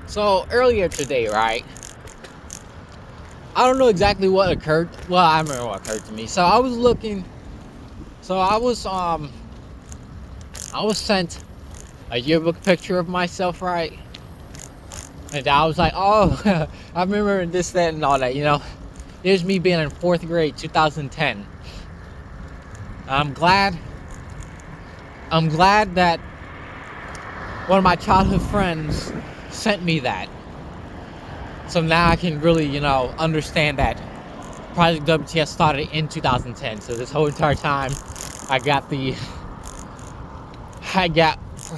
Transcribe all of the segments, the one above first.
So earlier today, right? I don't know exactly what occurred. Well, I remember what occurred to me. So I was looking. So I was sent a yearbook picture of myself, right? And I was like, oh, I remember this, that, and all that. Here's me being in fourth grade, 2010. I'm glad. I'm glad that one of my childhood friends sent me that. So now I can really, understand that Project WTS started in 2010. So this whole entire time, I got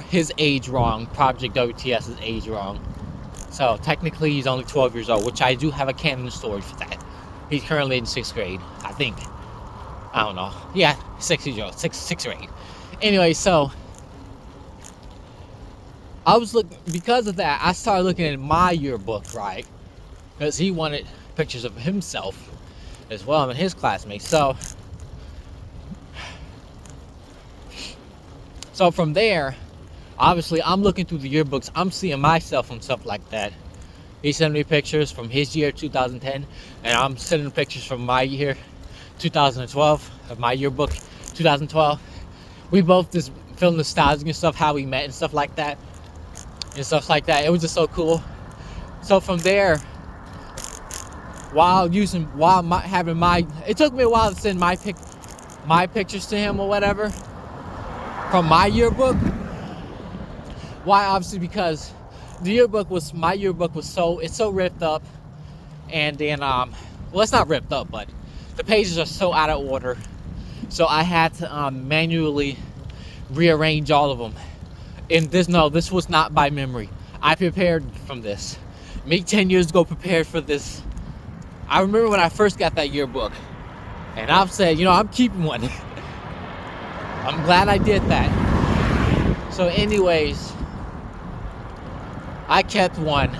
his age wrong. Project WTS's age wrong. So technically, he's only 12 years old, which I do have a canon story for that. He's currently in sixth grade, I think. I don't know. Yeah, 6 years old, sixth grade. Anyway, so I was looking because of that. I started looking at my yearbook, right? Because he wanted pictures of himself as well and his classmates. So from there, obviously, I'm looking through the yearbooks. I'm seeing myself and stuff like that. He sent me pictures from his year, 2010, and I'm sending pictures from my year, 2012, of my yearbook, 2012. We both just feel nostalgic and stuff, how we met and stuff like that. It was just so cool. So from there, it took me a while to send my pictures to him or whatever from my yearbook. Why? Obviously because my yearbook was so ripped up, and then well, it's not ripped up, but the pages are so out of order. So I had to manually rearrange all of them. And this was not by memory. I prepared from this. Me 10 years ago prepared for this. I remember when I first got that yearbook, and I've said, I'm keeping one. I'm glad I did that. So anyways, I kept one.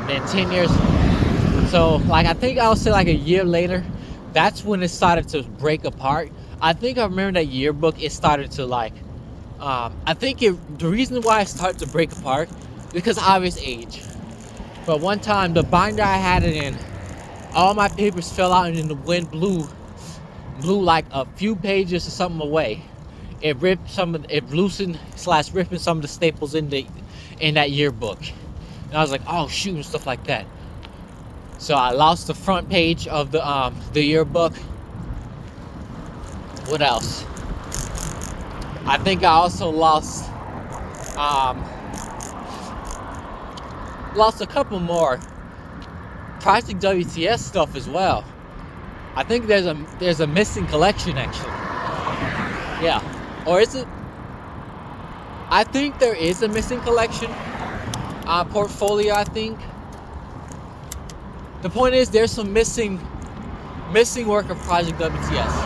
Then 10 years. So I think I'll say a year later, that's when it started to break apart. I think I remember that yearbook, it started to the reason why it started to break apart, because obvious age. But one time, the binder I had it in, all my papers fell out, and then the wind blew like a few pages or something away. It loosened / ripping some of the staples in that yearbook. And I was like, oh shoot, and stuff like that. So I lost the front page of the yearbook. What else? I think I also lost a couple more Project WTS stuff as well. I think there's a missing collection actually. Yeah. Or is it? I think there is a missing collection portfolio, I think. The point is, there's some missing work of Project WTS.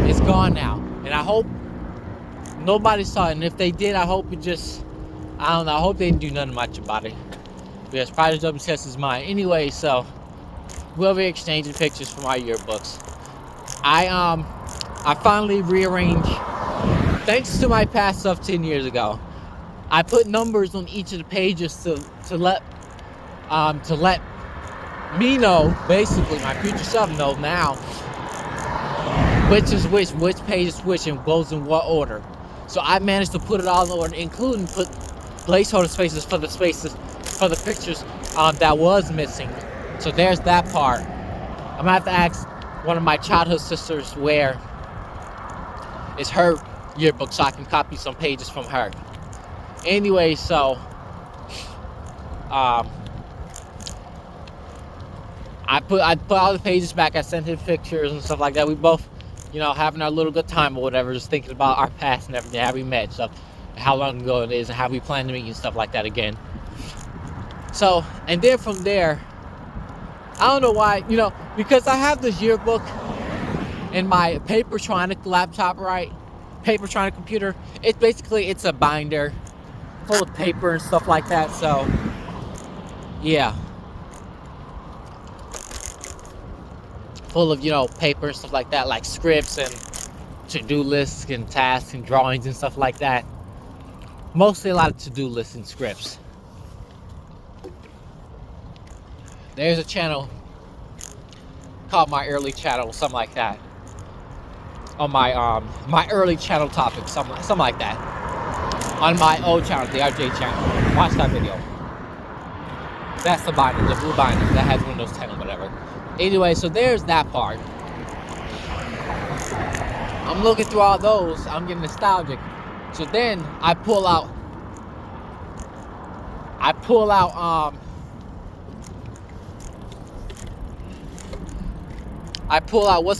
It's gone now. And I hope nobody saw it. And if they did, I hope I hope they didn't do nothing much about it. Because Project WTS is mine. Anyway, so we'll be exchanging pictures from our yearbooks. I finally rearranged, thanks to my past stuff 10 years ago. I put numbers on each of the pages to let me know, basically my future self know now which is which page is which, and goes in what order. So I managed to put it all in order, including put placeholder spaces for the pictures that was missing. So there's that part. I'm gonna have to ask one of my childhood sisters where is her yearbook so I can copy some pages from her. Anyway, so I put all the pages back. I sent him pictures and stuff like that. We both, having our little good time or whatever, just thinking about our past and everything, how we met, stuff, how long ago it is, and how we plan to meet and stuff like that again. So, and then from there, I don't know why, because I have this yearbook in my Papertronic laptop, right? Papertronic computer. It's a binder full of paper and stuff like that. So, yeah. Full of, paper and stuff like that, like scripts and to-do lists and tasks and drawings and stuff like that. Mostly a lot of to-do lists and scripts. There's a channel called My Early Channel, something like that. On my early channel topic, something like that. On my old channel, the RJ channel. Watch that video. That's the binder, the blue binder that has Windows 10 or whatever. Anyway, so there's that part. I'm looking through all those. I'm getting nostalgic. So then I pull out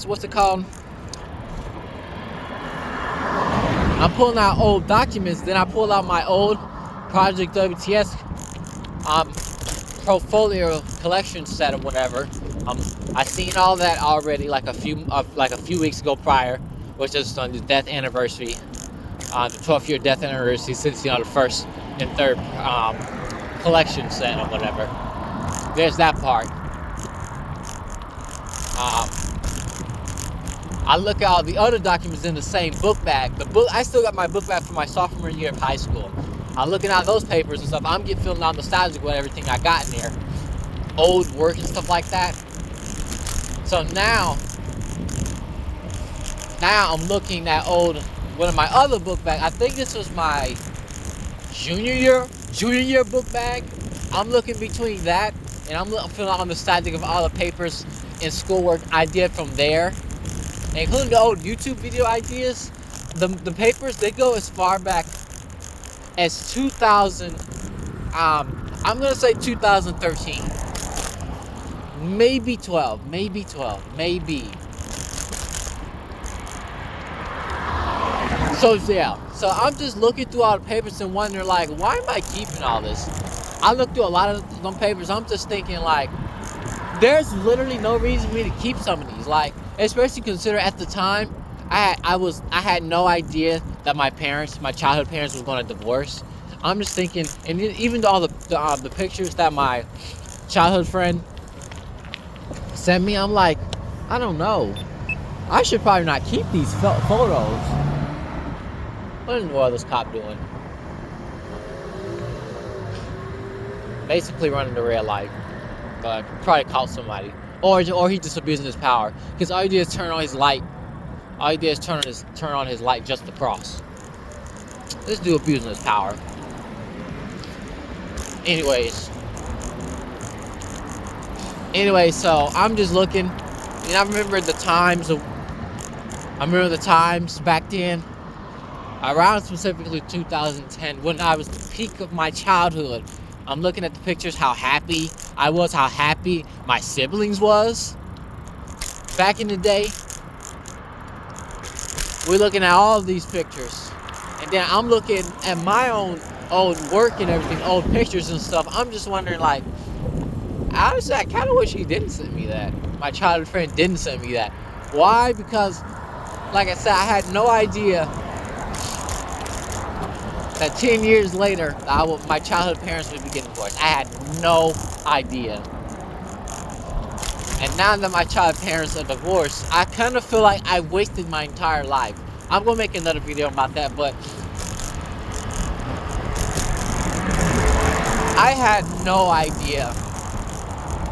what's it called? I'm pulling out old documents. Then I pull out my old Project WTS portfolio collection set or whatever. I seen all that already like a few weeks ago prior, which is on the death anniversary, the 12th year death anniversary since the first and third collection set or whatever. There's that part. I look at all the other documents in the same book bag. I still got my book bag from my sophomore year of high school. I'm looking at those papers and stuff. I'm feeling all nostalgic with everything I got in there. Old work and stuff like that. So now I'm looking at one of my other book bags. I think this was my junior year book bag. I'm looking between that and I'm feeling all nostalgic of all the papers and schoolwork I did from there, including the old YouTube video ideas. The papers, they go as far back as 2000. I'm gonna say 2013, maybe 12, maybe. So yeah, so I'm just looking through all the papers and wondering like, why am I keeping all this? I looked through a lot of them papers. I'm just thinking like, there's literally no reason for me to keep some of these. Like, especially consider at the time, I had no idea that my childhood parents was going to divorce. I'm just thinking, and even all the pictures that my childhood friend sent me, I'm like, I don't know. I should probably not keep these photos. What in the world is this cop doing? Basically running the red light. But probably caught somebody. Or he just abusing his power. Because all he did is turn on his light. All he did is turn on his light just to cross. This dude abusing his power. Anyways, so I'm just looking, and I remember the times back then, around specifically 2010, when I was the peak of my childhood. I'm looking at the pictures, how happy I was, how happy my siblings was back in the day. We're looking at all of these pictures, and then I'm looking at my own old work and everything, old pictures and stuff. I'm just wondering, like, honestly, I kind of wish he didn't send me that. My childhood friend didn't send me that. Why? Because, like I said, I had no idea that 10 years later, my childhood parents would be getting divorced. I had no idea. And now that my childhood parents are divorced, I kind of feel like I wasted my entire life. I'm going to make another video about that, but I had no idea.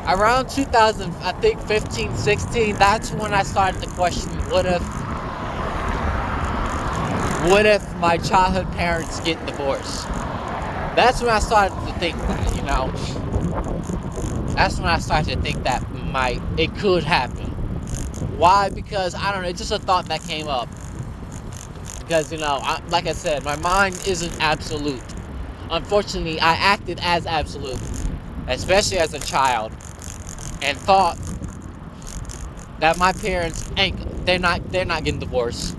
Around 2000, I think 15, 16, that's when I started to question, what if my childhood parents get divorced? That's when I started to think that, That's when I started to think that it could happen. Why? Because, I don't know, it's just a thought that came up. Because, like I said, my mind isn't absolute. Unfortunately, I acted as absolute, especially as a child, and thought that my parents they're not getting divorced.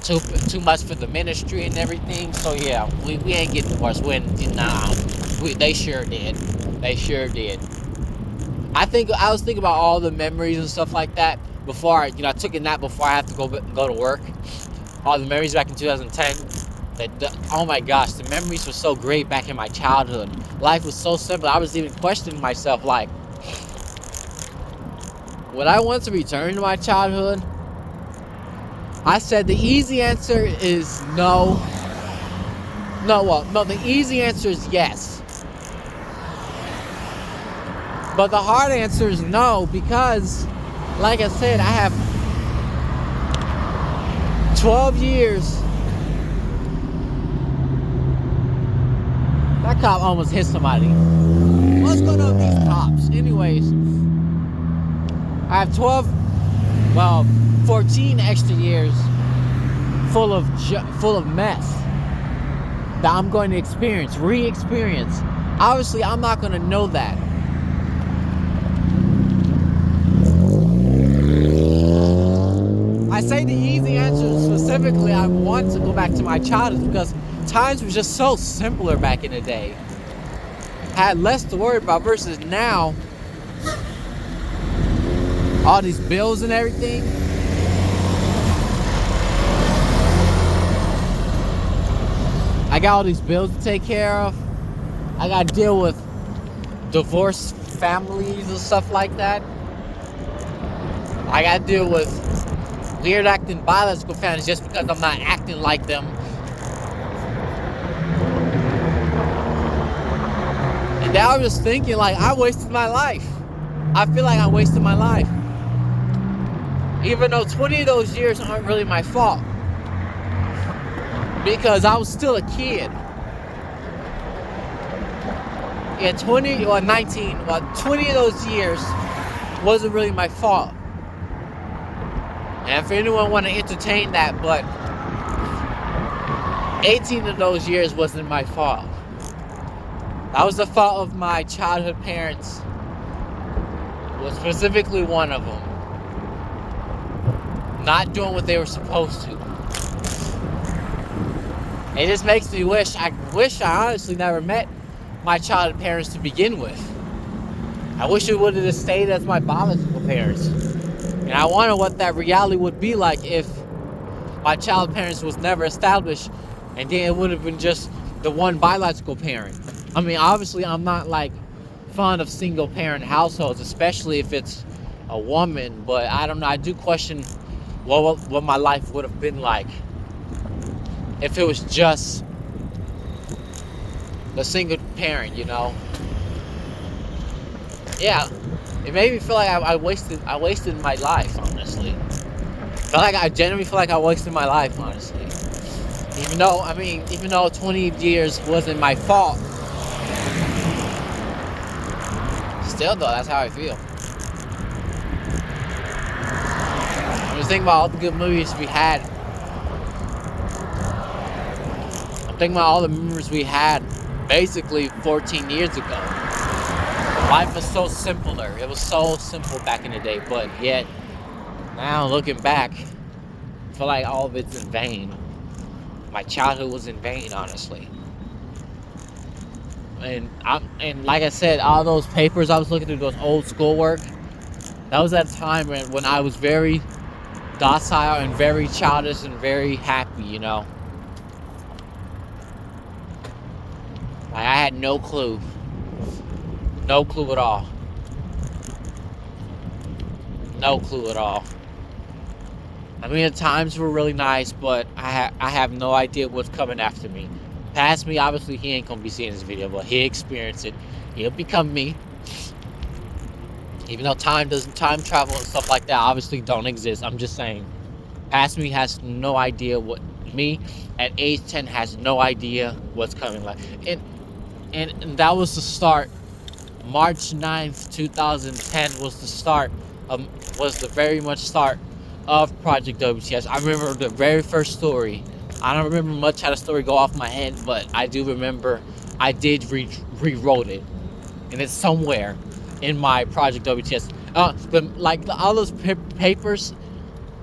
Too much for the ministry and everything. So yeah, we ain't getting divorced. They sure did. They sure did. I was thinking about all the memories and stuff like that before I took a nap before I had to go to work. All the memories back in 2010. Oh my gosh, the memories were so great back in my childhood. Life was so simple. I was even questioning myself, like, would I want to return to my childhood? I said the easy answer is no. No, the easy answer is yes. But the hard answer is no, because, like I said, I have 12 years. That cop almost hit somebody. What's going on with these cops? Anyways, I have 14 extra years full of mess that I'm going to re-experience. Obviously, I'm not going to know that. I say the easy answer specifically, I want to go back to my childhood because times were just so simpler back in the day. Had less to worry about versus now. All these bills and everything. I got all these bills to take care of. I got to deal with divorced families and stuff like that. I got to deal with weird acting biological families just because I'm not acting like them. And now I'm just thinking, like, I wasted my life. I feel like I wasted my life. Even though 20 of those years aren't really my fault. Because I was still a kid. Yeah, 20 or 19, well, 20 of those years wasn't really my fault. And if anyone want to entertain that, but 18 of those years wasn't my fault. That was the fault of my childhood parents. Well, specifically one of them. Not doing what they were supposed to. It just makes me wish I honestly never met my childhood parents to begin with. I wish it would have just stayed as my biological parents. And I wonder what that reality would be like if my childhood parents was never established and then it would have been just the one biological parent. I mean, obviously I'm not like fond of single parent households, especially if it's a woman, but I don't know, I do question what my life would have been like if it was just a single parent, you know. Yeah, it made me feel like I wasted my life, honestly. I genuinely feel like I wasted my life, honestly. Even though 20 years wasn't my fault, still though, that's how I feel. I'm just thinking about all the good movies we had. I'm thinking about all the memories we had basically 14 years ago. Life was so simpler. It was so simple back in the day, but yet now looking back, I feel like all of it's in vain. My childhood was in vain, honestly. And like I said, all those papers I was looking through, those old schoolwork, that was at a time when I was very docile and very childish and very happy, you know. Like, I had no clue. No clue at all. No clue at all. I mean, the times were really nice, but I have no idea what's coming after me. Past me, obviously, he ain't gonna be seeing this video, but he experienced it. He'll become me. Even though time travel and stuff like that obviously don't exist. I'm just saying, past me has no idea what me at age 10 has no idea what's coming. Like, and that was the start. March 9th, 2010 was the start. Was the very much start of Project WTS. I remember the very first story. I don't remember much how the story go off my head, but I do remember I did rewrote it, and it's somewhere in my Project WTS. All those papers,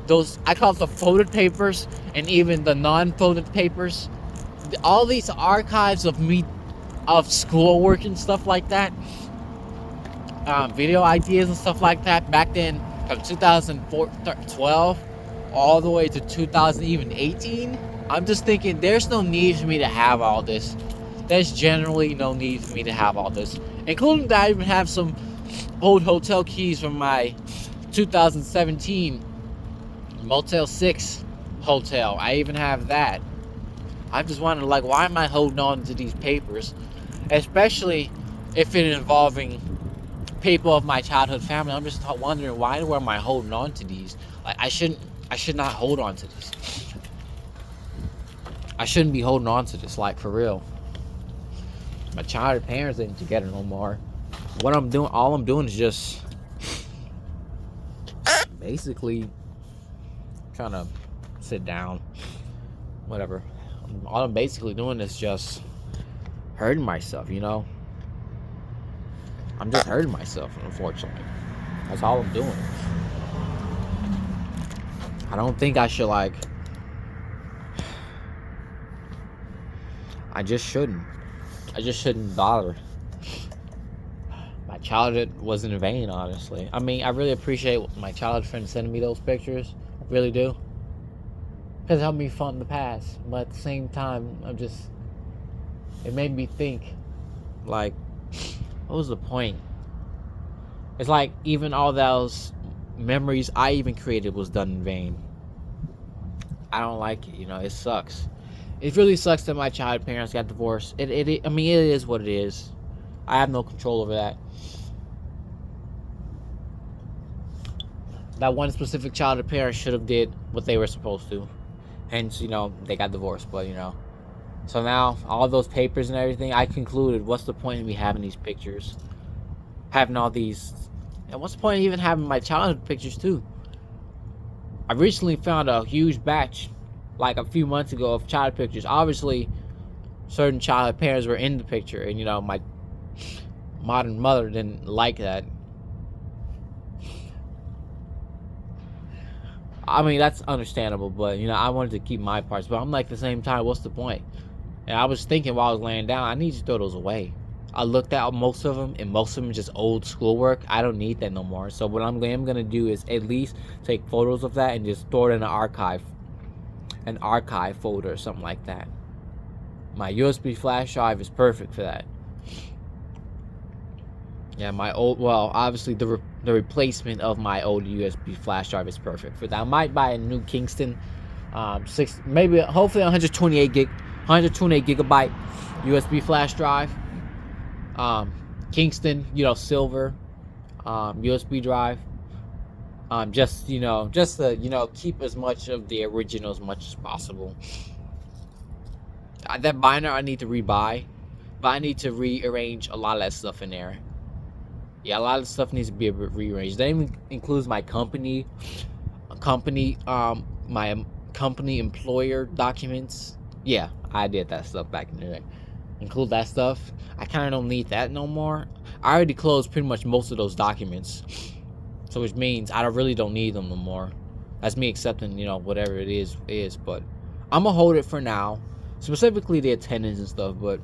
those I call it the folded papers, and even the non-folded papers. All these archives of me, of schoolwork and stuff like that, video ideas and stuff like that back then, from 2012 all the way to 2018. I'm just thinking there's no need for me to have all this. There's generally no need for me to have all this, including that I even have some old hotel keys from my 2017 Motel 6 hotel. I even have that. I just wonder, like, why am I holding on to these papers, especially if it's involving people of my childhood family. I'm just wondering, why am I holding on to these? Like, I should not hold on to this. I shouldn't be holding on to this, like, for real. My childhood parents ain't together no more. What I'm doing, all I'm doing is just basically trying to sit down, whatever. All I'm basically doing is just hurting myself, you know. I'm just hurting myself, unfortunately. That's all I'm doing. I don't think I should, like, I just shouldn't bother. My childhood wasn't in vain, honestly. I mean, I really appreciate my childhood friends sending me those pictures. I really do. Because it helped me fund the past. But at the same time, it made me think, like, what was the point? It's like, even all those memories I even created was done in vain. I don't like it, you know, it sucks. It really sucks that my childhood parents got divorced. I mean, it is what it is. I have no control over that. That one specific childhood parent should have did what they were supposed to. Hence, you know, they got divorced, but, you know. So now, all those papers and everything, I concluded, what's the point of me having these pictures? Having all these... And what's the point of even having my childhood pictures, too? I recently found a huge batch, like a few months ago, of childhood pictures. Obviously, certain childhood parents were in the picture, and, you know, my modern mother didn't like that. I mean, that's understandable, but, you know, I wanted to keep my parts. But I'm like, at the same time, what's the point? And I was thinking while I was laying down, I need to throw those away. I looked at most of them, and most of them just old schoolwork. I don't need that no more. So what I'm going to do is at least take photos of that and just store it in an archive folder or something like that. My USB flash drive is perfect for that. Yeah, obviously the replacement of my old USB flash drive is perfect for that. I might buy a new Kingston, hopefully 128 gigabyte USB flash drive. Kingston, you know, silver, USB drive. Just to, you know, keep as much of the original as much as possible. That binder I need to rebuy, but I need to rearrange a lot of that stuff in there. Yeah, a lot of stuff needs to be rearranged. That even includes my company employer documents. Yeah, I did that stuff back in the day. Include that stuff. I kind of don't need that no more. I already closed pretty much most of those documents, so which means I really don't need them no more. That's me accepting, you know, whatever it is. But I'm gonna hold it for now, specifically the attendance and stuff. But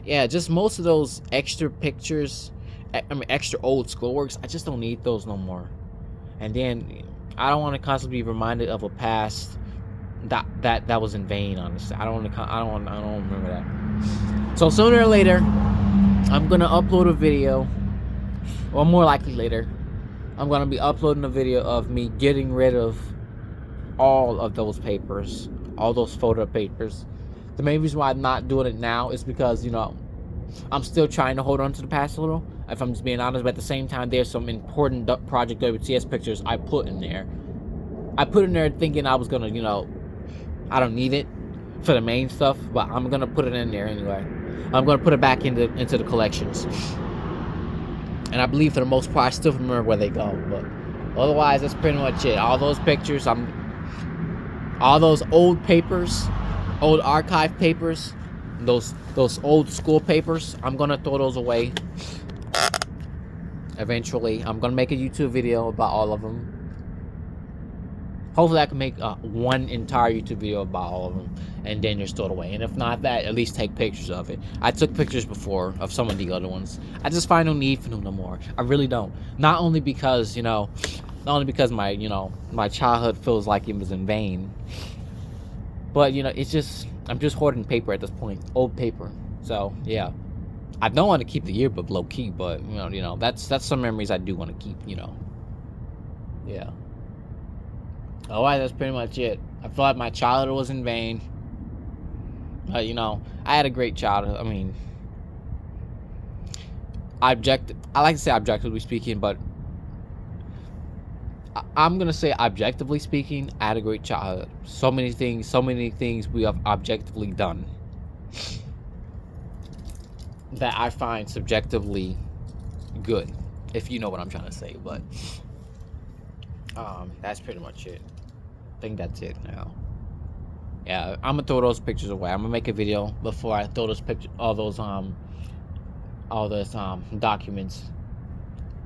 yeah, just most of those extra pictures, extra old schoolworks, I just don't need those no more. And then I don't want to constantly be reminded of a past that was in vain. Honestly, I don't remember that. So sooner or later, I'm gonna upload a video, or more likely later, I'm gonna be uploading a video of me getting rid of all of those papers, all those photo papers. The main reason why I'm not doing it now is because, you know, I'm still trying to hold on to the past a little, if I'm just being honest. But at the same time, there's some important Project WTS pictures I put in there. I put in there thinking I was gonna, you know, I don't need it for the main stuff, but I'm gonna put it in there anyway. I'm gonna put it back into the collections. And I believe for the most part, I still remember where they go. But otherwise, that's pretty much it. All those pictures, all those old papers, old archive papers, those old school papers, I'm gonna throw those away. Eventually, I'm gonna make a YouTube video about all of them. Hopefully I can make one entire YouTube video about all of them, and then just throw it away. And if not that, at least take pictures of it. I took pictures before of some of the other ones. I just find no need for them no more. I really don't. Not only because my childhood feels like it was in vain, but, you know, it's just, I'm just hoarding paper at this point, old paper. So yeah, I don't want to keep the yearbook low key, but you know that's some memories I do want to keep. You know, yeah. Alright, that's pretty much it. I feel like my childhood was in vain. But you know, I had a great childhood. I mean, I like to say objectively speaking, but I'm gonna say objectively speaking, I had a great childhood. So many things we have objectively done that I find subjectively good, if you know what I'm trying to say. But that's pretty much it. I think that's it now. Yeah, I'm gonna throw those pictures away. I'm gonna make a video before I throw those pictures, all those documents,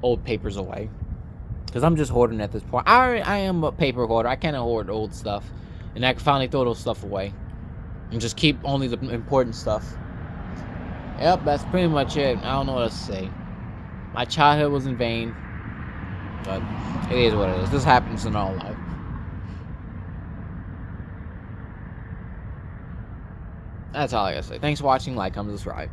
old papers away. Because I'm just hoarding at this point. I am a paper hoarder. I can't hoard old stuff. And I can finally throw those stuff away. And just keep only the important stuff. Yep, that's pretty much it. I don't know what else to say. My childhood was in vain. But it is what it is. This happens in all life. That's all I gotta say. Thanks for watching. Like, comment, subscribe.